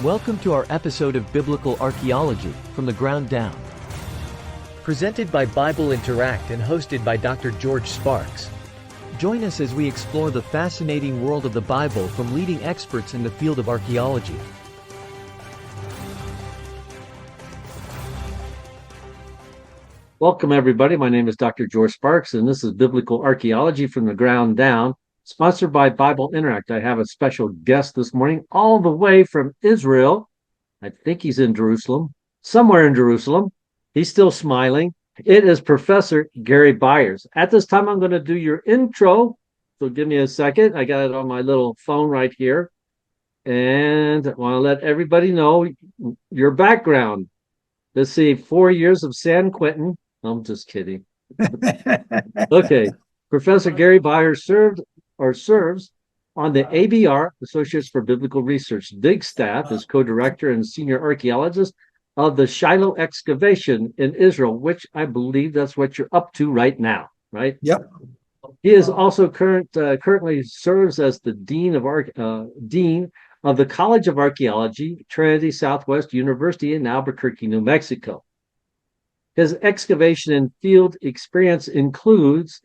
Welcome to our episode of Biblical Archaeology, From the Ground Down. Presented by Bible Interact and hosted by Dr. George Sparks. Join us as we explore the fascinating world of the Bible from leading experts in the field of archaeology. Welcome, everybody. My name is Dr. George Sparks, and this is Biblical Archaeology From the Ground Down, sponsored by Bible Interact. I have a special guest this morning, all the way from Israel. I think he's in Jerusalem, somewhere in Jerusalem. He's still smiling. It is Professor Gary Byers. At this time, I'm going to do your intro. So give me a second. I got it on my little phone right here. And I want to let everybody know your background. Let's see, 4 years of San Quentin. I'm just kidding. Okay. Professor Gary Byers serves on the ABR, Associates for Biblical Research, DIG staff as co-director and senior archaeologist of the Shiloh Excavation in Israel, which I believe that's what you're up to right now, right? Yep. He is also currently serves as the Dean of the College of Archaeology, Trinity Southwest University in Albuquerque, New Mexico. His excavation and field experience includes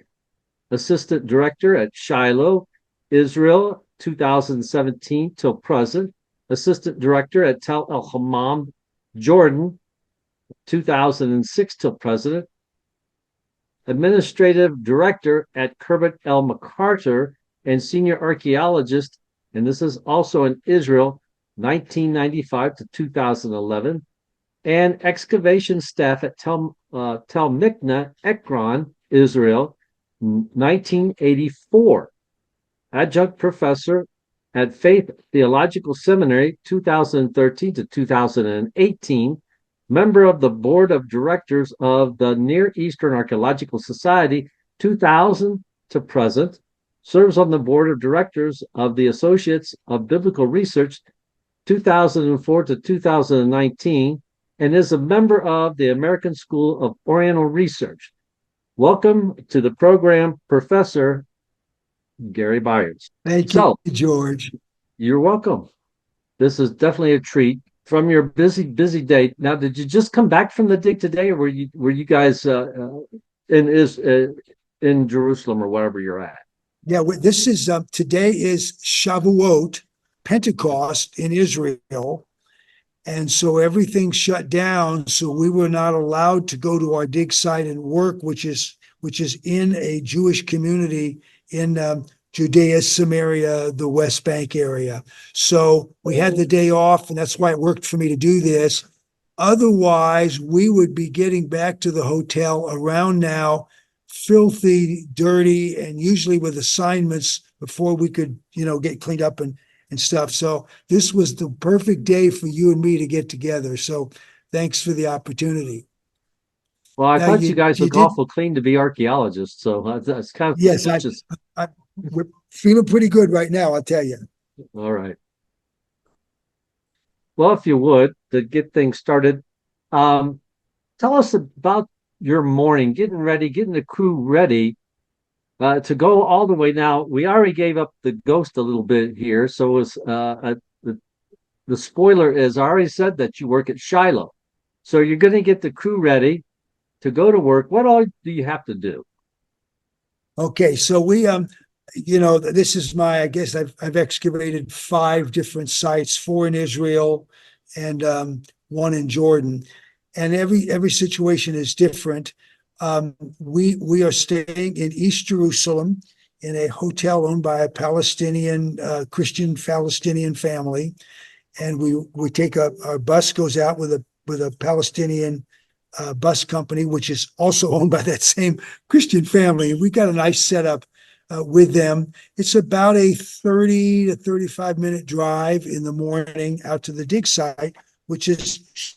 Assistant Director at Shiloh, Israel, 2017 till present, Assistant Director at Tel El Hammam, Jordan, 2006 till present, Administrative Director at Khirbet El MacArthur, and Senior Archaeologist, and this is also in Israel, 1995 to 2011, and Excavation Staff at Tel Mikna, Ekron, Israel, 1984. Adjunct Professor at Faith Theological Seminary, 2013 to 2018. Member of the Board of Directors of the Near Eastern Archaeological Society, 2000 to present. Serves on the Board of Directors of the Associates of Biblical Research, 2004 to 2019, and is a member of the American School of Oriental Research. Welcome to the program, Professor Gary Byers. Thank you, George. You're welcome. This is definitely a treat from your busy day. Now, did you just come back from the dig today, or were you guys in Jerusalem or wherever you're at? Yeah, this is today is Shavuot, Pentecost in Israel, and so everything shut down. So we were not allowed to go to our dig site and work, which is in a Jewish community in Judea, Samaria, the West Bank area. So we had the day off, and that's why it worked for me to do this. Otherwise, we would be getting back to the hotel around now, filthy, dirty, and usually with assignments before we could, get cleaned up and stuff. So this was the perfect day for you and me to get together. So thanks for the opportunity. Well, I thought you guys look awful clean to be archaeologists, so that's kind of yes. We're feeling pretty good right now, I'll tell you. All right. Well, if you would, to get things started, tell us about your morning, getting the crew ready to go all the way. Now, we already gave up the ghost a little bit here, so it was, the spoiler is I already said that you work at Shiloh. So you're going to get the crew ready to go to work. What all do you have to do? Okay, so we this is I guess I've excavated 5 different sites, 4 in Israel and 1 in Jordan, and every situation is different. We are staying in East Jerusalem in a hotel owned by a Palestinian Christian Palestinian family, and we take our bus goes out with a Palestinian bus company, which is also owned by that same Christian family. We got a nice setup with them. It's about a 30 to 35 minute drive in the morning out to the dig site, which is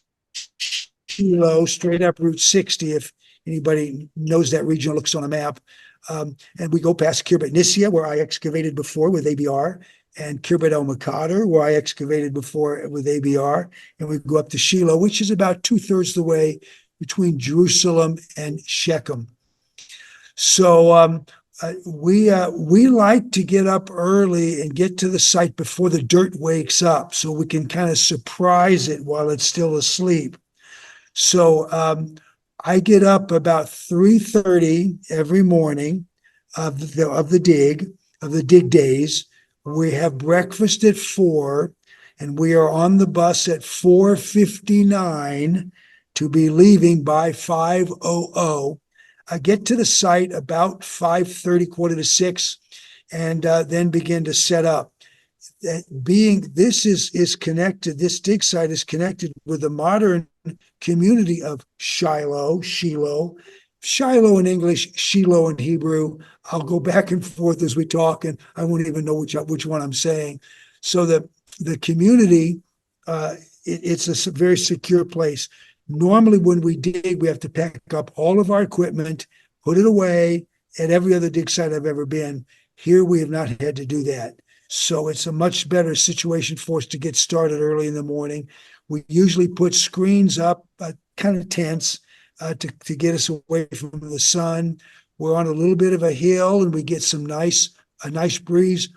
Shiloh, straight up Route 60, if anybody knows that region or looks on a map. And we go past Khirbet Nissia, where I excavated before with ABR, and Khirbet El MacArthur, where I excavated before with ABR. And we go up to Shiloh, which is about 2/3 the way between Jerusalem and Shechem. So We like to get up early and get to the site before the dirt wakes up, so we can kind of surprise it while it's still asleep. So I get up about 3:30 every morning of the dig days. We have breakfast at 4, and we are on the bus at 4:59 to be leaving by 5:00. I get to the site about 5:30, quarter to 6, and then begin to set up. This is connected, this dig site is connected with the modern community of Shiloh. Shiloh in English, Shiloh in Hebrew. I'll go back and forth as we talk, and I won't even know which one I'm saying. So the community, it's a very secure place. Normally, when we dig, we have to pack up all of our equipment, put it away. At every other dig site I've ever been, here we have not had to do that. So it's a much better situation for us to get started early in the morning. We usually put screens up, kind of tents, to get us away from the sun. We're on a little bit of a hill, and we get a nice breeze.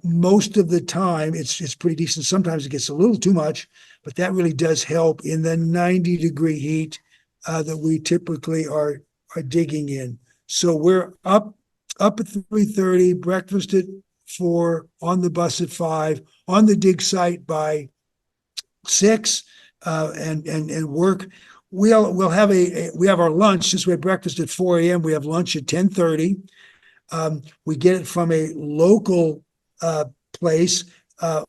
Most of the time, it's pretty decent. Sometimes it gets a little too much, but that really does help in the 90-degree heat that we typically are digging in. So we're up at 3:30, breakfast at 4, on the bus at 5, on the dig site by 6, and work. We'll have we have our lunch. Since we had breakfast at 4 a.m., we have lunch at 10:30. We get it from a local place, and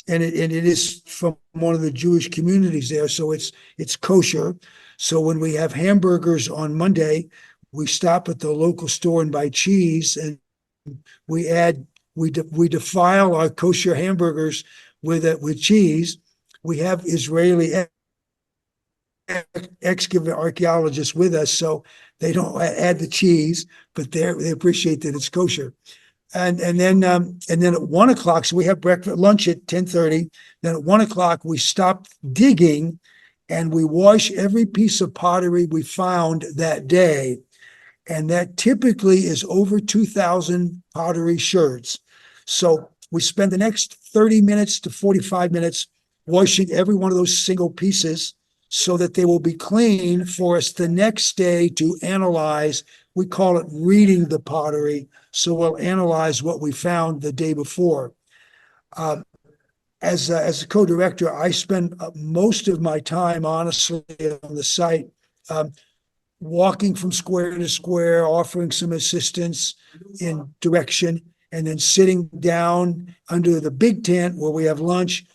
it is from one of the Jewish communities there, so it's kosher. So when we have hamburgers on Monday, we stop at the local store and buy cheese, and we defile our kosher hamburgers with cheese. We have Israeli archaeologists with us, so they don't add the cheese, but they appreciate that it's kosher. And then at 1:00, so we have lunch at 10:30. Then at 1:00 we stop digging, and we wash every piece of pottery we found that day. And that typically is over 2,000 pottery sherds. So we spend the next 30 minutes to 45 minutes washing every one of those single pieces so that they will be clean for us the next day to analyze. We call it reading the pottery. So we'll analyze what we found the day before. As a co-director, I spend most of my time, honestly, on the site, walking from square to square, offering some assistance in direction, and then sitting down under the big tent where we have lunch,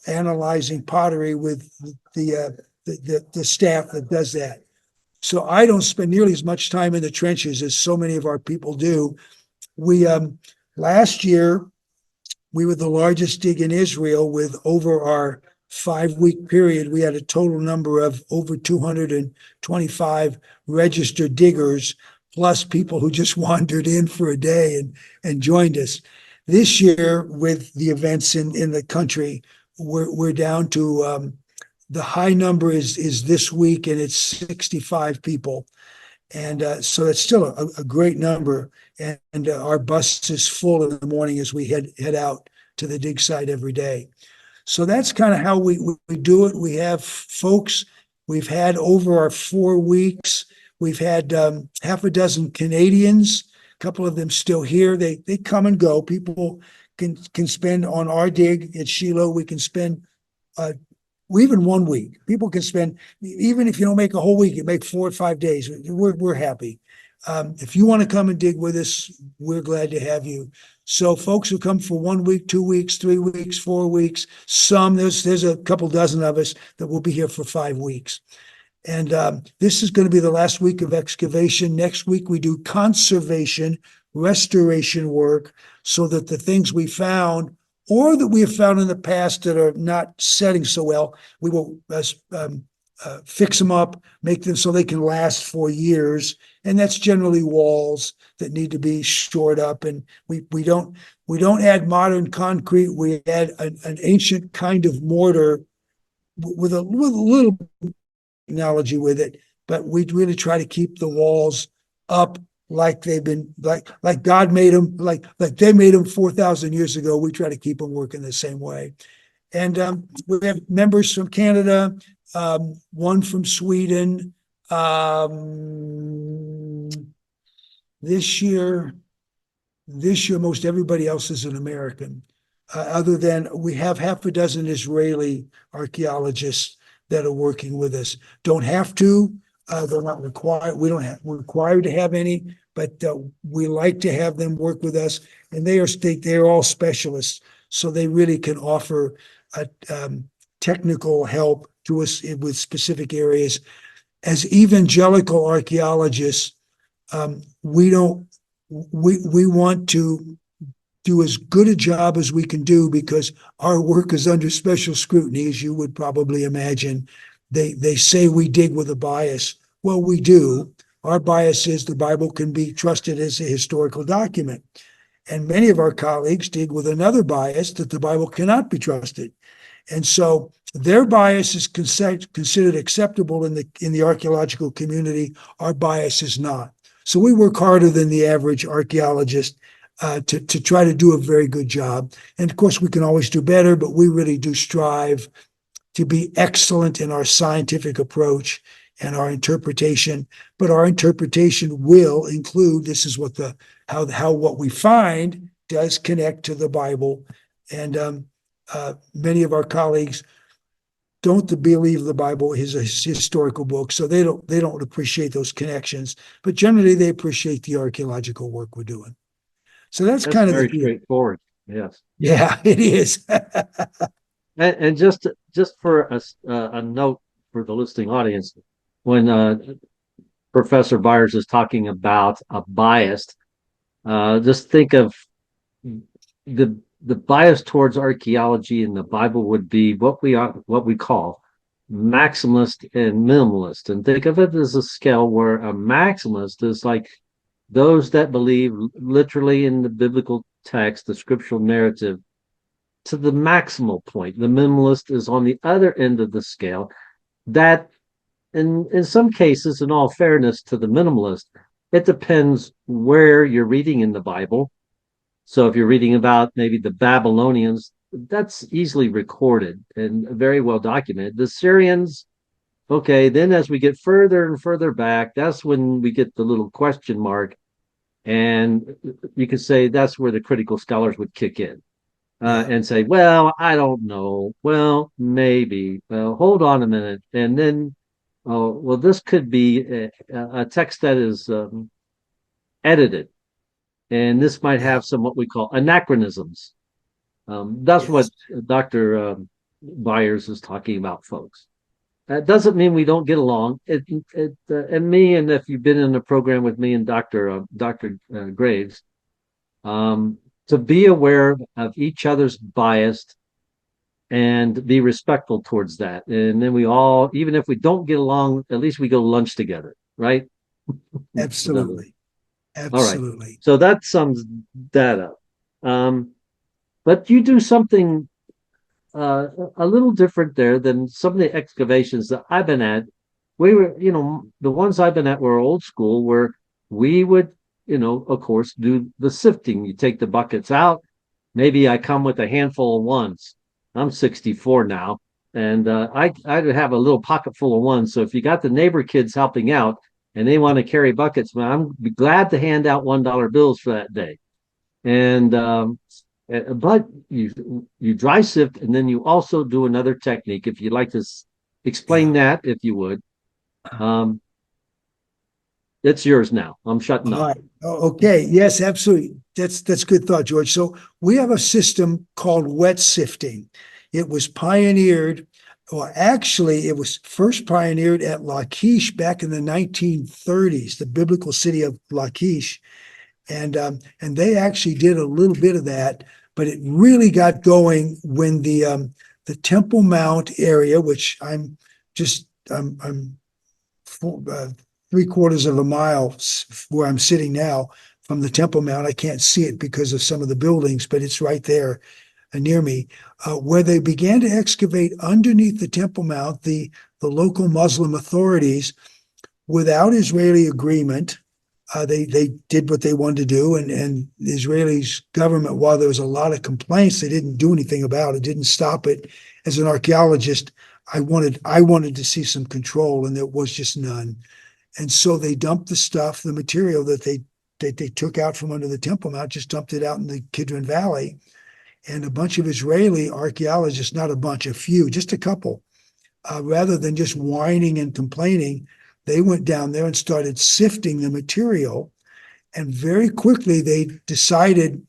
analyzing pottery with the staff that does that. So I don't spend nearly as much time in the trenches as so many of our people do. We last year we were the largest dig in Israel. With over our 5-week period, we had a total number of over 225 registered diggers, plus people who just wandered in for a day and joined us. This year, with the events in the country, we're down to the high number is this week, and it's 65 people. And so that's still a great number. And our bus is full in the morning as we head out to the dig site every day. So that's kind of how we do it. We have folks, we've had over our 4 weeks, we've had half a dozen Canadians, a couple of them still here. They come and go. People can spend on our dig at Shiloh. We can spend even 1 week. People can spend, even if you don't make a whole week, you make 4 or 5 days. We're happy. If you want to come and dig with us, we're glad to have you. So folks who come for 1 week, 2 weeks, 3 weeks, 4 weeks, there's a couple dozen of us that will be here for 5 weeks. And this is going to be the last week of excavation. Next week, we do conservation, restoration work, so that the things we found or that we have found in the past that are not setting so well, we will fix them up, make them so they can last for years. And that's generally walls that need to be shored up. And we don't add modern concrete. We add an ancient kind of mortar with a little technology with it. But we really try to keep the walls up like they've been like God made them, like they made them 4,000 years ago. We try to keep them working the same way. And we have members from Canada, one from Sweden. This year, most everybody else is an American. Other than we have half a dozen Israeli archaeologists that are working with us. Don't have to. They're not required. We don't have required to have any, but we like to have them work with us. And they're all specialists, so they really can offer technical help to us with specific areas. As evangelical archaeologists, we want to do as good a job as we can do because our work is under special scrutiny, as you would probably imagine. They say we dig with a bias. Well, we do. Our bias is the Bible can be trusted as a historical document. And many of our colleagues dig with another bias that the Bible cannot be trusted. And so their bias is considered acceptable in the archaeological community. Our bias is not. So we work harder than the average archaeologist to try to do a very good job. And of course, we can always do better, but we really do strive to be excellent in our scientific approach and our interpretation. But our interpretation will include, this is what how what we find does connect to the Bible. And many of our colleagues don't believe the Bible is a historical book, so they don't appreciate those connections. But generally, they appreciate the archaeological work we're doing. So that's kind of very straightforward. Yes. Yeah, it is. And just for a note for the listening audience, when Professor Byers is talking about a bias, just think of the bias towards archaeology in the Bible would be what we call maximalist and minimalist, and think of it as a scale where a maximalist is like those that believe literally in the biblical text, the scriptural narrative, to the maximal point. The minimalist is on the other end of the scale. That, in some cases, in all fairness to the minimalist, it depends where you're reading in the Bible. So if you're reading about maybe the Babylonians, that's easily recorded and very well documented. The Syrians, okay, then as we get further and further back, that's when we get the little question mark. And you could say that's where the critical scholars would kick in and say, well, I don't know. Well, maybe. Well, hold on a minute. And then, oh, well, this could be a text that is edited. And this might have some what we call anachronisms. That's what Dr. Byers is talking about, folks. That doesn't mean we don't get along. And me, and if you've been in the program with me and Dr. Graves, to be aware of each other's bias and be respectful towards that. And then we all, even if we don't get along, at least we go to lunch together, right? Absolutely. Absolutely. All right. So that sums that up. But you do something a little different there than some of the excavations that I've been at. We were, the ones I've been at were old school, where we would, of course, do the sifting. You take the buckets out. Maybe I come with a handful of ones. I'm 64 now, and I have a little pocket full of ones. So if you got the neighbor kids helping out and they want to carry buckets, man, I'm glad to hand out $1 bills for that day. And but you dry sift, and then you also do another technique. If you'd like to explain that, if you would, it's yours now. I'm shutting up. All right. Okay. Yes, absolutely. That's good thought, George. So we have a system called wet sifting. It was pioneered, or actually, it was first pioneered at Lachish back in the 1930s, the biblical city of Lachish. And they actually did a little bit of that, but it really got going when the Temple Mount area, which I'm 3/4 of a mile where I'm sitting now from the Temple Mount. I can't see it because of some of the buildings, but it's right there near me, where they began to excavate underneath the Temple Mount. The local Muslim authorities, without Israeli agreement, They did what they wanted to do, and the Israelis government, while there was a lot of complaints, they didn't do anything about it, didn't stop it. As an archaeologist, I wanted to see some control, and there was just none. And so they dumped the stuff, the material that they took out from under the Temple Mount, just dumped it out in the Kidron Valley. And a bunch of Israeli archaeologists, not a bunch, a few, just a couple, rather than just whining and complaining, they went down there and started sifting the material. And very quickly they decided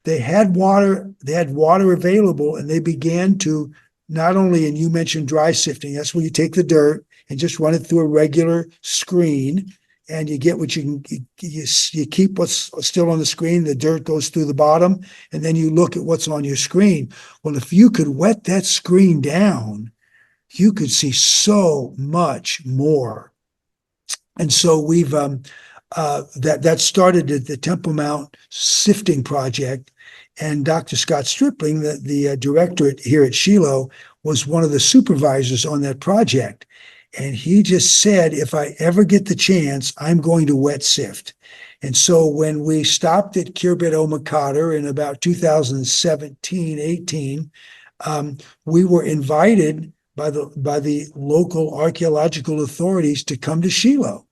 they had water available, and they began to not only, and you mentioned dry sifting, that's where you take the dirt and just run it through a regular screen, and you get what you can, you keep what's still on the screen, the dirt goes through the bottom, and then you look at what's on your screen. Well, if you could wet that screen down, you could see so much more. And so we've that started the Temple Mount sifting project, and Dr. Scott Stripling, the director here at Shiloh, was one of the supervisors on that project. And he just said, if I ever get the chance, I'm going to wet sift. And so when we stopped at Kirbet Omakater in about 2017, 18, we were invited by the local archaeological authorities to come to Shiloh.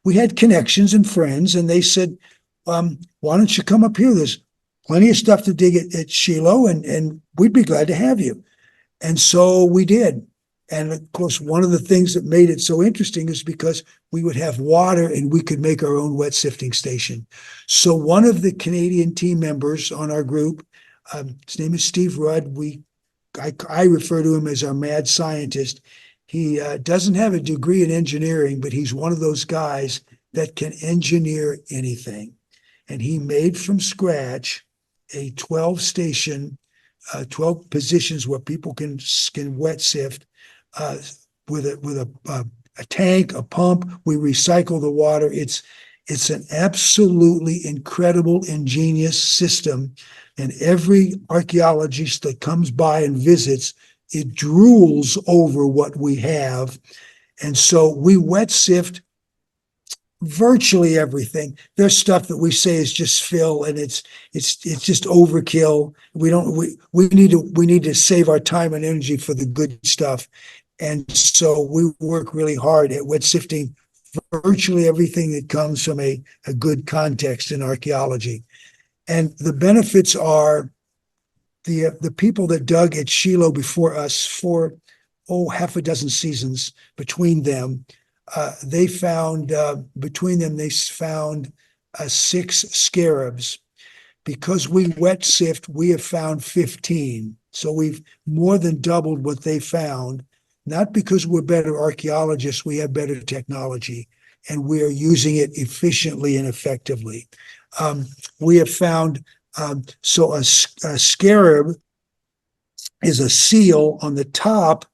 We had connections and friends, and they said, why don't you come up here? There's plenty of stuff to dig at Shiloh, and we'd be glad to have you. And so we did. And of course, one of the things that made it so interesting is because we would have water and we could make our own wet sifting station. So one of the Canadian team members on our group, his name is Steve Rudd. I refer to him as our mad scientist. He doesn't have a degree in engineering, but he's one of those guys that can engineer anything. And he made from scratch a 12 station, 12 positions where people can wet sift with a tank, a pump. We recycle the water. It's an absolutely incredible, ingenious system. And every archaeologist that comes by and visits, it drools over what we have. And so we wet sift virtually everything. There's stuff that we say is just fill, and it's just overkill. We need to save our time and energy for the good stuff. And so we work really hard at wet sifting virtually everything that comes from a good context in archaeology. And the benefits are the people that dug at Shiloh before us for half a dozen seasons between them, they found 6 scarabs. Because we wet sift, we have found 15. So we've more than doubled what they found, not because we're better archaeologists, we have better technology, and we are using it efficiently and effectively. We have found, so a scarab is a seal on the top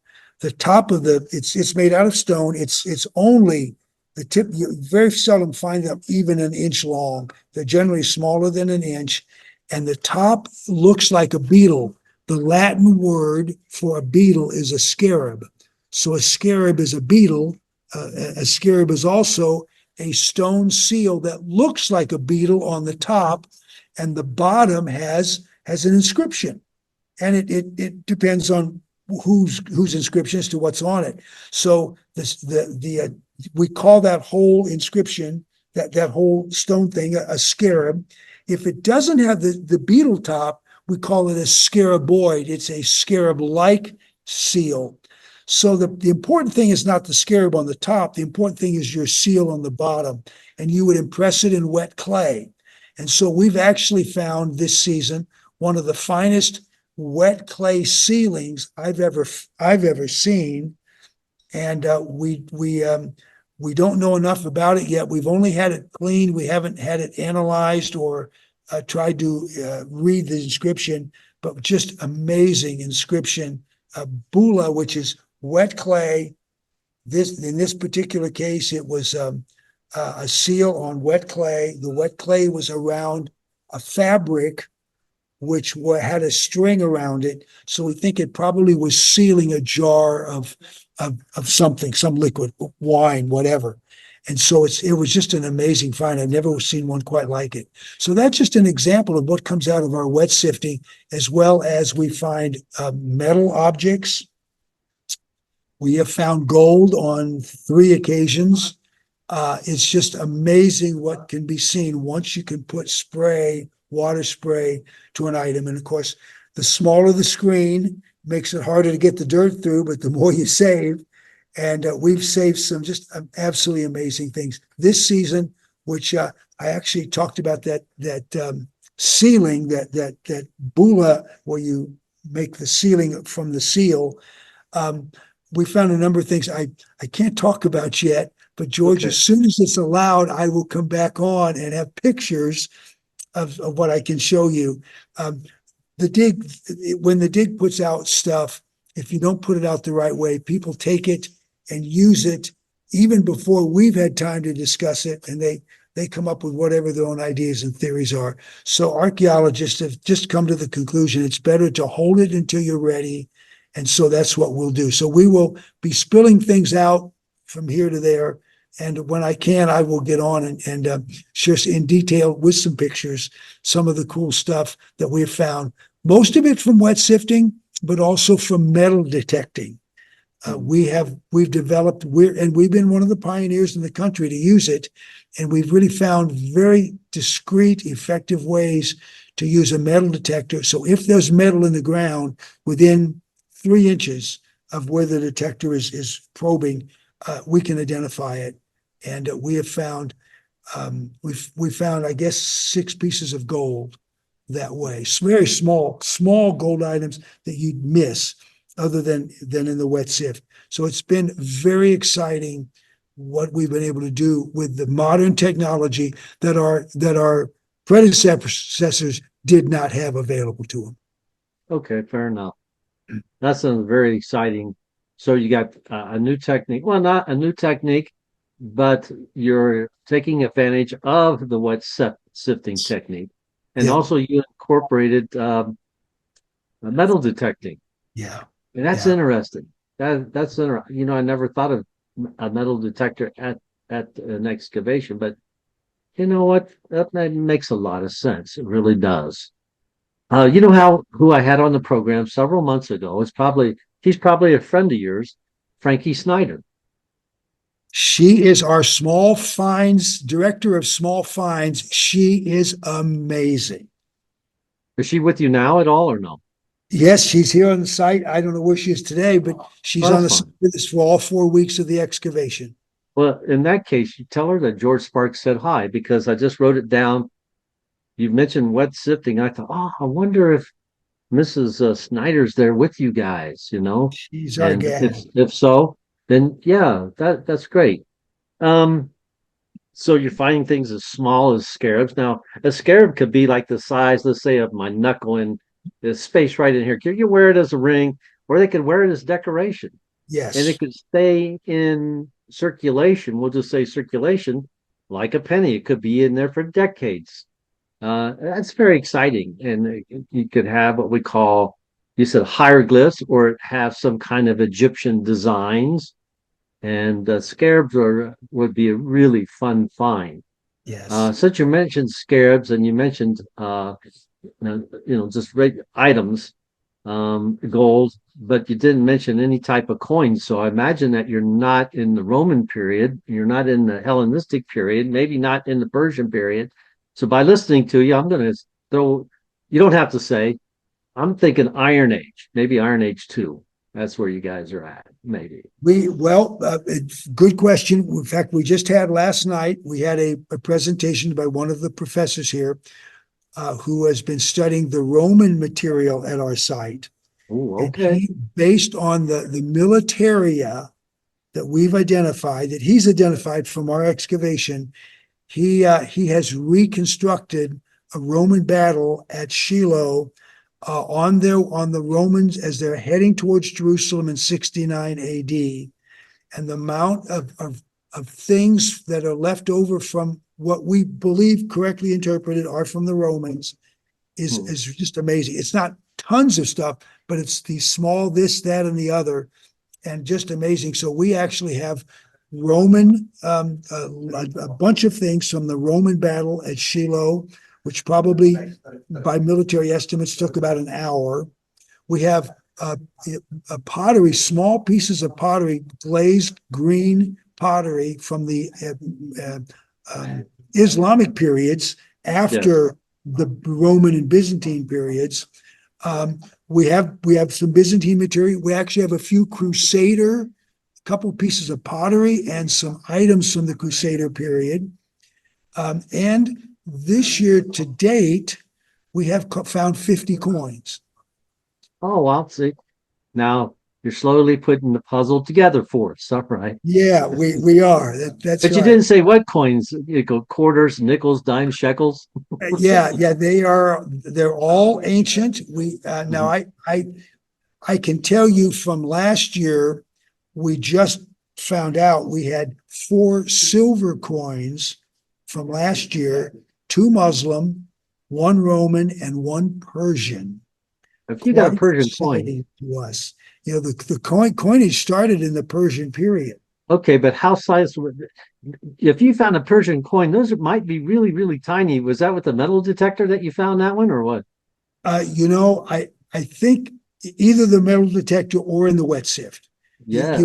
of it's made out of stone. It's only the tip. You very seldom find them even an inch long. They're generally smaller than an inch, and the top looks like a beetle. The Latin word for a beetle is a scarab. So a scarab is a beetle. A scarab is also a stone seal that looks like a beetle on the top, and the bottom has an inscription. And it depends on whose inscription as to what's on it. So we call that whole inscription, that whole stone thing, a scarab. If it doesn't have the beetle top, we call it a scaraboid. It's a scarab-like seal. So the important thing is not the scarab on the top. The important thing is your seal on the bottom, and you would impress it in wet clay. And so we've actually found this season one of the finest wet clay sealings I've ever seen. And we don't know enough about it yet. We've only had it cleaned. We haven't had it analyzed or tried to read the inscription, but just amazing inscription. Bula, which is wet clay. In this particular case, it was a seal on wet clay. The wet clay was around a fabric which had a string around it. So we think it probably was sealing a jar of something, some liquid, wine, whatever. And so it was just an amazing find. I've never seen one quite like it. So that's just an example of what comes out of our wet sifting, as well as we find metal objects. We have found gold on 3 occasions. It's just amazing what can be seen once you can put water spray to an item. And of course, the smaller the screen makes it harder to get the dirt through, but the more you save. And we've saved some just absolutely amazing things this season, which I actually talked about that sealing, that bula, where you make the sealing from the seal. We found a number of things I can't talk about yet, but George, Okay. as soon as it's allowed, I will come back on and have pictures of what I can show you. When the dig puts out stuff, if you don't put it out the right way, people take it and use it even before we've had time to discuss it, and they come up with whatever their own ideas and theories are. So archaeologists have just come to the conclusion it's better to hold it until you're ready. And so that's what we'll do. So we will be spilling things out from here to there. And when I can, I will get on and share in detail with some pictures, some of the cool stuff that we have found. Most of it from wet sifting, but also from metal detecting. We've developed, we've been one of the pioneers in the country to use it. And we've really found very discreet, effective ways to use a metal detector. So if there's metal in the ground within 3 inches of where the detector is probing, we can identify it. And we have found, we found, I guess, 6 pieces of gold that way. It's very small gold items that you'd miss other than in the wet sift. So it's been very exciting what we've been able to do with the modern technology that our predecessors did not have available to them. Okay, fair enough. That sounds very exciting. So you got a new technique. Well, not a new technique, but you're taking advantage of the wet sifting technique. And Yeah. also you incorporated metal detecting. Yeah. And that's Yeah. interesting. That's interesting. You know, I never thought of a metal detector at an excavation, but you know what? That makes a lot of sense. It really does. You know who I had on the program several months ago he's probably a friend of yours, Frankie Snyder. She is our small finds director of small finds. She is amazing. Is she with you now at all or no? Yes, she's here on the site. I don't know where she is today, but she's on the That's site fine. with us for all 4 weeks of the excavation. Well, in that case, you tell her that George Sparks said hi because I just wrote it down. You mentioned wet sifting. I thought, oh, I wonder if Mrs. Snyder's there with you guys, you know? She's our And gal. if so, then yeah, that's great. Um, so you're finding things as small as scarabs. Now, a scarab could be like the size, let's say, of my knuckle, and there's space right in here. You can wear it as a ring, or they could wear it as decoration, and Yes. it could stay in circulation. We'll just say circulation, like a penny. It could be in there for decades. That's very exciting, and you could have what we call, you said hieroglyphs, or have some kind of Egyptian designs. And scarabs would be a really fun find. Yes. Since you mentioned scarabs and you mentioned just items, gold, but you didn't mention any type of coins. So I imagine that you're not in the Roman period, you're not in the Hellenistic period, maybe not in the Persian period. So by listening to you, I'm going to throw. You don't have to say. I'm thinking Iron Age, maybe Iron Age 2. That's where you guys are at, maybe. Good question. In fact, we just had last night, we had a presentation by one of the professors here who has been studying the Roman material at our site. Oh, And okay. based on the militaria that we've identified, that he's identified from our excavation, he has reconstructed a Roman battle at Shiloh on the Romans as they're heading towards Jerusalem in 69 AD. And the amount of things that are left over from what we believe correctly interpreted are from the Romans is just amazing. It's not tons of stuff, but it's the small this, that, and the other, and just amazing. So we actually have Roman, a bunch of things from the Roman battle at Shiloh, which probably by military estimates took about an hour. We have a pottery, small pieces of pottery, glazed green pottery from the Islamic periods after the Roman and Byzantine periods. We have some Byzantine material. We actually have a few Crusader, couple pieces of pottery and some items from the Crusader period. And this year to date, we have found 50 coins. Oh, well, see, now you're slowly putting the puzzle together for us. All right. Yeah, we are. That's But you right. didn't say what coins, you go quarters, nickels, dimes, shekels. Yeah, they're all ancient. Now I can tell you from last year, we just found out we had 4 silver coins from last year, 2 Muslim, 1 Roman, and 1 Persian. If you got a Quite Persian coin, exciting to us. The coinage started in the Persian period. okay, but how size would, if you found a Persian coin, those might be really, really tiny. Was that with the metal detector that you found that one or what? I think either the metal detector or in the wet sift. Yes.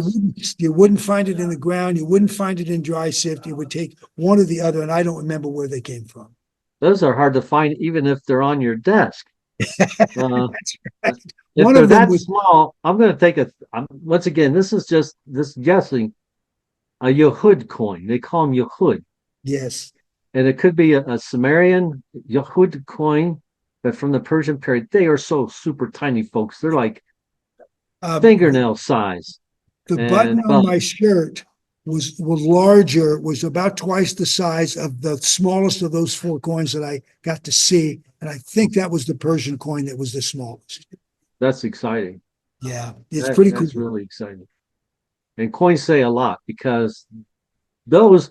You wouldn't find it in the ground. You wouldn't find it in dry sift. You would take one or the other, and I don't remember where they came from. Those are hard to find even if they're on your desk. Uh, That's right. if One they're of them that was, small, I'm going to take once again, this is just this guessing, a Yehud coin. They call them Yehud. yes. And it could be a Sumerian Yehud coin, but from the Persian period. They are so super tiny, folks. They're like fingernail size. The button And on well, my shirt was larger, was about twice the size of the smallest of those 4 coins that I got to see. And I think that was the Persian coin that was the smallest. that's exciting. Yeah, it's pretty cool. That's really exciting. And coins say a lot because those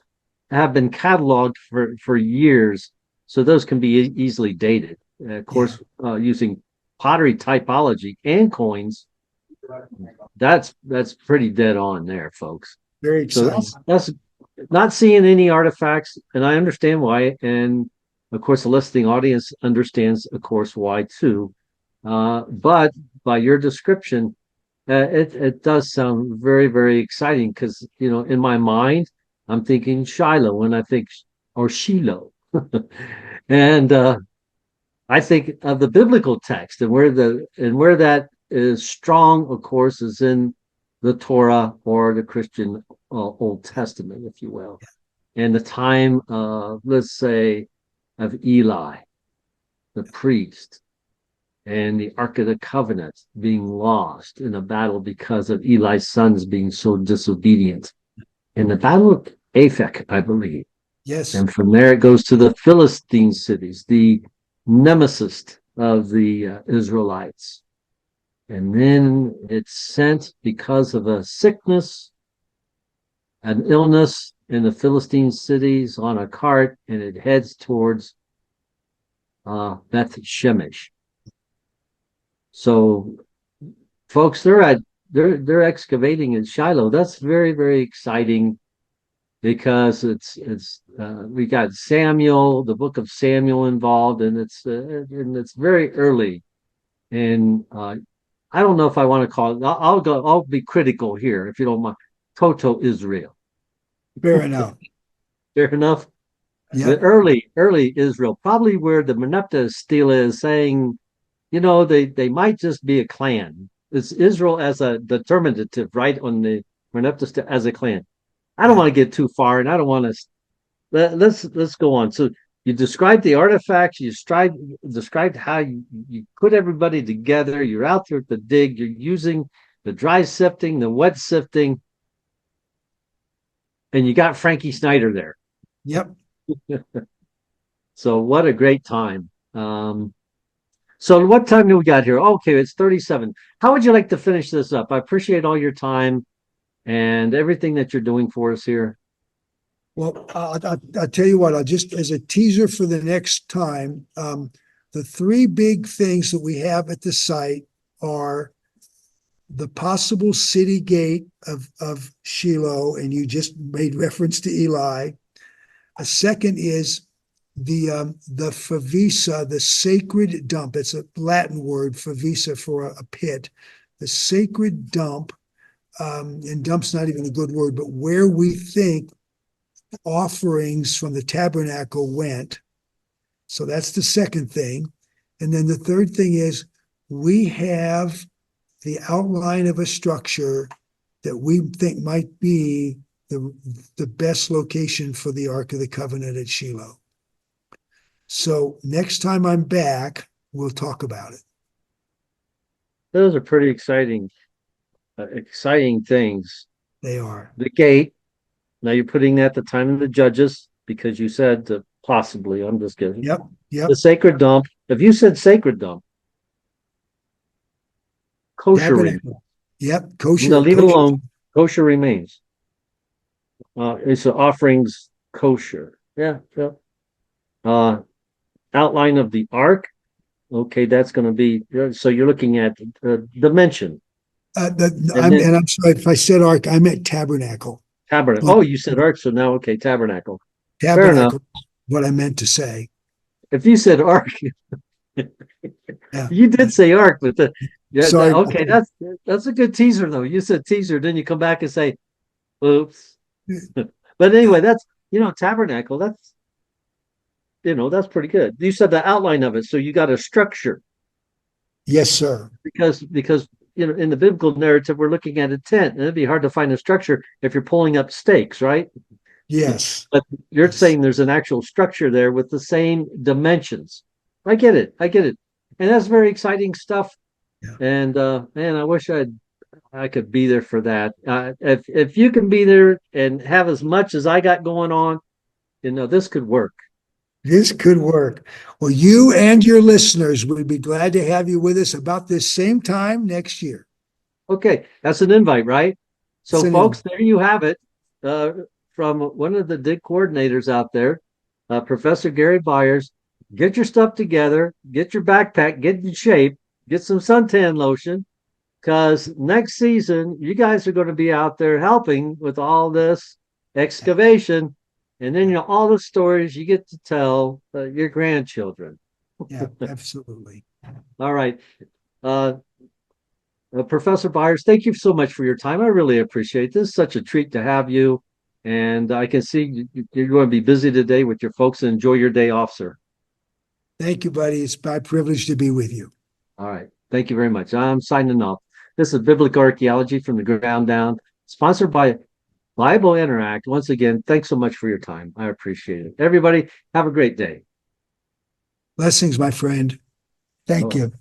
have been cataloged for years, so those can be easily dated. Of course, using pottery typology and coins, that's pretty dead on there, folks. Very So exciting. that's not seeing any artifacts, and I understand why. And of course, the listening audience understands, of course, why too. But by your description, it does sound very, very exciting because in my mind, I'm thinking Shiloh when I think or Shiloh, and I think of the biblical text and where that is strong, of course, is in the Torah or the Christian Old Testament, if you will, and the time, let's say, of Eli, the priest, and the Ark of the Covenant being lost in a battle because of Eli's sons being so disobedient. In the Battle of Aphek, I believe. Yes. And from there it goes to the Philistine cities, the nemesis of the Israelites. And then it's sent because of a sickness, an illness in the Philistine cities on a cart, and it heads towards Beth Shemesh. So, folks, they're excavating in Shiloh. That's very, very exciting because we got Samuel, the book of Samuel involved, and it's very early. And I don't know if I want to call it. I'll be critical here if you don't mind. Toto Israel. Fair enough. Fair enough. Yeah. The early Israel, probably where the Meneptah stele is saying, they might just be a clan. It's Israel as a determinative, right? On the Meneptah as a clan. I don't want to get too far, and I don't want to. Let's go on. So you described the artifacts. You described how you put everybody together. You're out there at the dig. You're using the dry sifting, the wet sifting, and you got Frankie Snyder there. Yep. So what a great time. So what time do we got here? Okay, it's 37. How would you like to finish this up? I appreciate all your time and everything that you're doing for us here. Well, I'll tell you what, I'll just, as a teaser for the next time, the 3 big things that we have at the site are the possible city gate of Shiloh, and you just made reference to Eli. A second is the favisa, the sacred dump. It's a Latin word, favisa, for a pit. The sacred dump, and dump's not even a good word, but where we think offerings from the tabernacle went. So that's the second thing. And then the third thing is we have the outline of a structure that we think might be the best location for the Ark of the Covenant at Shiloh. So next time I'm back, we'll talk about it. Those are pretty exciting things. They are. The gate. Now you're putting that at the time of the judges because you said possibly. I'm just kidding. Yep. The sacred dump. If you said sacred dump, kosher remains. Yep, kosher. No, leave it alone. Kosher remains. It's the offerings kosher. Yeah. Outline of the ark. Okay, that's going to be, so you're looking at dimension. I'm sorry if I said ark, I meant tabernacle. Tabernacle. Oh, you said ark, so now okay, tabernacle. Tabernacle. Fair enough. What I meant to say. If you said ark, you did say ark, but sorry. Okay, that's a good teaser though. You said teaser, then you come back and say, "Oops." But anyway, that's tabernacle. That's pretty good. You said the outline of it, so you got a structure. Yes, sir. Because in the biblical narrative, we're looking at a tent, and it'd be hard to find a structure if you're pulling up stakes, right? Yes. But you're saying there's an actual structure there with the same dimensions. I get it. And that's very exciting stuff. Yeah. And man, I wish I could be there for that. If you can be there and have as much as I got going on, this could work. This could work. Well, you and your listeners would be glad to have you with us about this same time next year. Okay, that's an invite, right? So, folks, invite. there you have it. From one of the dig coordinators out there, Professor Gary Byers. Get your stuff together, get your backpack, get in shape, get some suntan lotion, because next season you guys are going to be out there helping with all this excavation, and then all the stories you get to tell your grandchildren. Yeah, absolutely. All right. Professor Byers, thank you so much for your time. I really appreciate this. Such a treat to have you. And I can see you're going to be busy today with your folks. Enjoy your day off, sir. Thank you, buddy. It's my privilege to be with you. All right. Thank you very much. I'm signing off. This is Biblical Archaeology from the Ground Down, sponsored by Bible Interact. Once again, thanks so much for your time. I appreciate it. Everybody, have a great day. Blessings, my friend. Thank you.